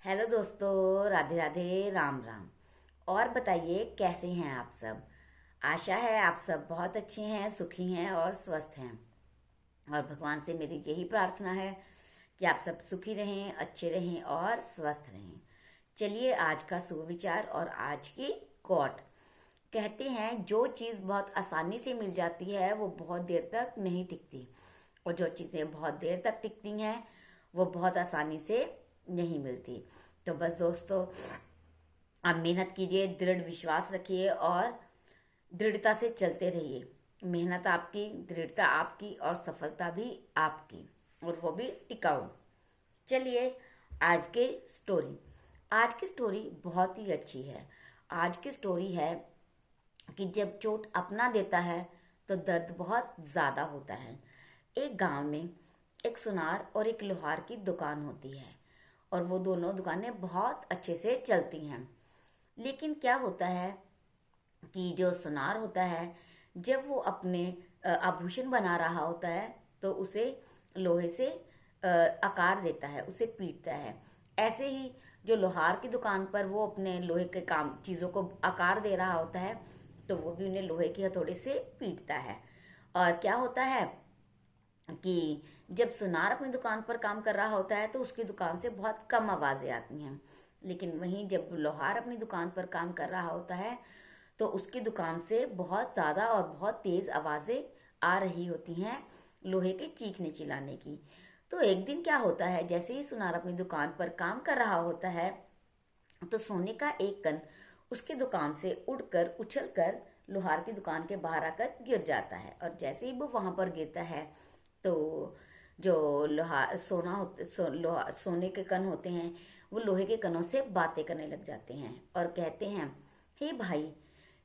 Hello दोस्तों, राधे राधे, राम राम। और बताइए, कैसे हैं आप सब। आशा है आप सब बहुत अच्छे हैं, सुखी हैं और स्वस्थ हैं। और भगवान से मेरी यही प्रार्थना है कि आप सब सुखी रहें, अच्छे रहें और स्वस्थ रहें। चलिए, आज का सुविचार और आज की कोट। कहते हैं, जो चीज़ बहुत आसानी से मिल जाती है वो बहुत देर तक नहीं टिकती, और जो चीज़ें बहुत देर तक टिकती हैं वो बहुत आसानी से नहीं मिलती। तो बस दोस्तों, आप मेहनत कीजिए, दृढ़ विश्वास रखिए और दृढ़ता से चलते रहिए। मेहनत आपकी, दृढ़ता आपकी और सफलता भी आपकी, और वो भी टिकाऊ। चलिए, आज की स्टोरी। आज की स्टोरी बहुत ही अच्छी है। आज की स्टोरी है कि जब चोट अपना देता है तो दर्द बहुत ज़्यादा होता है। एक गांव में एक सुनार और एक लोहार की दुकान होती है, और वो दोनों दुकानें बहुत अच्छे से चलती हैं। लेकिन क्या होता है कि जो सुनार होता है, जब वो अपने आभूषण बना रहा होता है तो उसे लोहे से आकार देता है, उसे पीटता है। ऐसे ही जो लोहार की दुकान पर वो अपने लोहे के काम चीज़ों को आकार दे रहा होता है, तो वो भी उन्हें लोहे की हथौड़े से पीटता है। और क्या होता है कि जब सुनार अपनी दुकान पर काम कर रहा होता है तो उसकी दुकान से बहुत कम आवाज़ें आती हैं। लेकिन वहीं जब लोहार अपनी दुकान पर काम कर रहा होता है तो उसकी दुकान से बहुत ज़्यादा और बहुत तेज़ आवाज़ें आ रही होती हैं, लोहे के चीखने चिल्लाने की। तो एक दिन क्या होता है, जैसे ही सुनार अपनी दुकान पर काम कर रहा होता है तो सोने का एक कण उसकी दुकान से उड़कर उछलकर लोहार की दुकान के बाहर आकर गिर जाता है। और जैसे ही वो वहां पर गिरता है तो जो सोने के कण होते हैं वो लोहे के कणों से बातें करने लग जाते हैं और कहते हैं, हे भाई,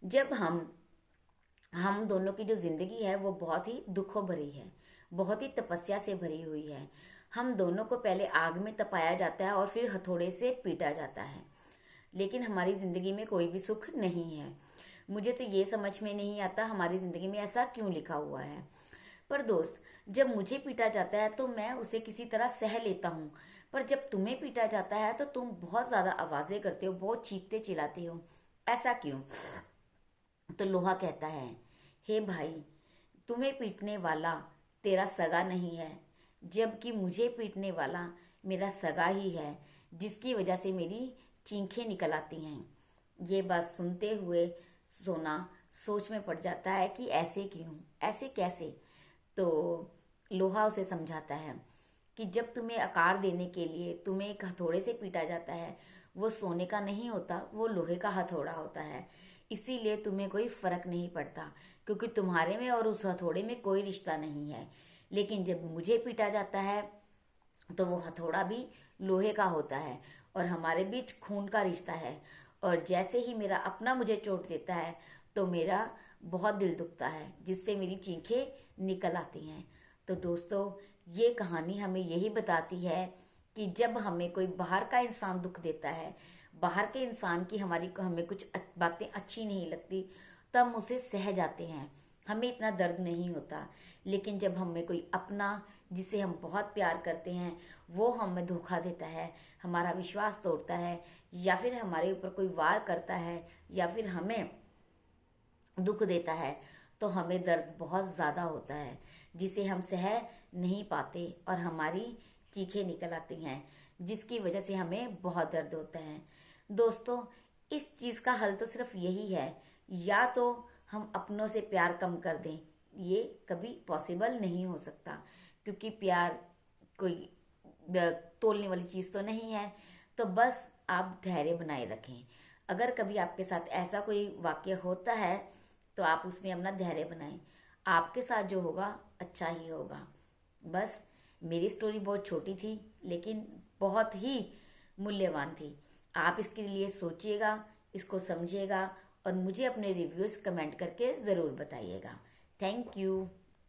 जब हम दोनों की जो जिंदगी है वो बहुत ही दुखों भरी है, बहुत ही तपस्या से भरी हुई है। हम दोनों को पहले आग में तपाया जाता है और फिर हथौड़े से पीटा जाता है, लेकिन हमारी जिंदगी में कोई भी सुख नहीं है। मुझे तो ये समझ में नहीं आता हमारी जिंदगी में ऐसा क्यों लिखा हुआ है। पर दोस्त, जब मुझे पीटा जाता है तो मैं उसे किसी तरह सह लेता हूँ, पर जब तुम्हें पीटा जाता है तो तुम बहुत ज्यादा आवाजें करते हो, बहुत चीखते चिल्लाते हो। ऐसा क्यों? तो लोहा कहता है, हे भाई, तुम्हें पीटने वाला तेरा सगा नहीं है, जबकि मुझे पीटने वाला मेरा सगा ही है, जिसकी वजह से मेरी चीखें निकल आती हैं। ये बात सुनते हुए सोना सोच में पड़ जाता है कि ऐसे क्यों, ऐसे कैसे। तो लोहा उसे समझाता है कि जब तुम्हें आकार देने के लिए तुम्हें एक हथौड़े से पीटा जाता है, वो सोने का नहीं होता, वो लोहे का हथौड़ा होता है। इसीलिए तुम्हें कोई फर्क नहीं पड़ता, क्योंकि तुम्हारे में और उस हथौड़े में कोई रिश्ता नहीं है। लेकिन जब मुझे पीटा जाता है तो वो हथौड़ा भी लोहे का होता है और हमारे बीच खून का रिश्ता है। और जैसे ही मेरा अपना मुझे चोट देता है तो मेरा बहुत दिल दुखता है, जिससे मेरी चीखें निकल आती हैं। तो दोस्तों, ये कहानी हमें यही बताती है कि जब हमें कोई बाहर का इंसान दुख देता है, बाहर के इंसान की हमें कुछ बातें अच्छी नहीं लगती, तब हम उसे सह जाते हैं, हमें इतना दर्द नहीं होता। लेकिन जब हमें कोई अपना, जिसे हम बहुत प्यार करते हैं, वो हमें धोखा देता है, हमारा विश्वास तोड़ता है, या फिर हमारे ऊपर कोई वार करता है, या फिर हमें दुख देता है, तो हमें दर्द बहुत ज़्यादा होता है, जिसे हम सह नहीं पाते और हमारी चीखें निकल आती हैं, जिसकी वजह से हमें बहुत दर्द होता है। दोस्तों, इस चीज़ का हल तो सिर्फ यही है, या तो हम अपनों से प्यार कम कर दें। ये कभी पॉसिबल नहीं हो सकता, क्योंकि प्यार कोई तोलने वाली चीज़ तो नहीं है। तो बस आप धैर्य बनाए रखें। अगर कभी आपके साथ ऐसा कोई वाक्य होता है तो आप उसमें अपना धैर्य बनाएं। आपके साथ जो होगा अच्छा ही होगा। बस, मेरी स्टोरी बहुत छोटी थी लेकिन बहुत ही मूल्यवान थी। आप इसके लिए सोचिएगा, इसको समझिएगा और मुझे अपने रिव्यूज़ कमेंट करके ज़रूर बताइएगा। Thank you.